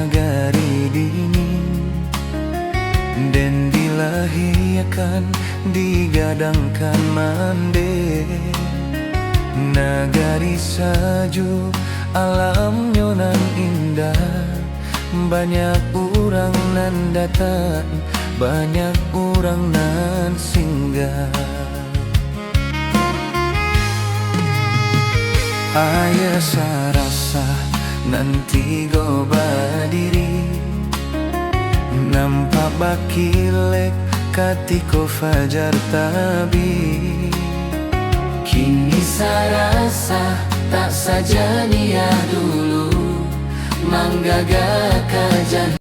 nagari dingin, den dilahiakan digadangkan mande. Nagari saju alam nyonan indah, banyak orang nan datang, banyak orang nan singgah. Aya sarasa nanti go badiri, nampak bakilek katiko fajar tabi. Kini sarasa tak saja nia dulu, manggaga kajan.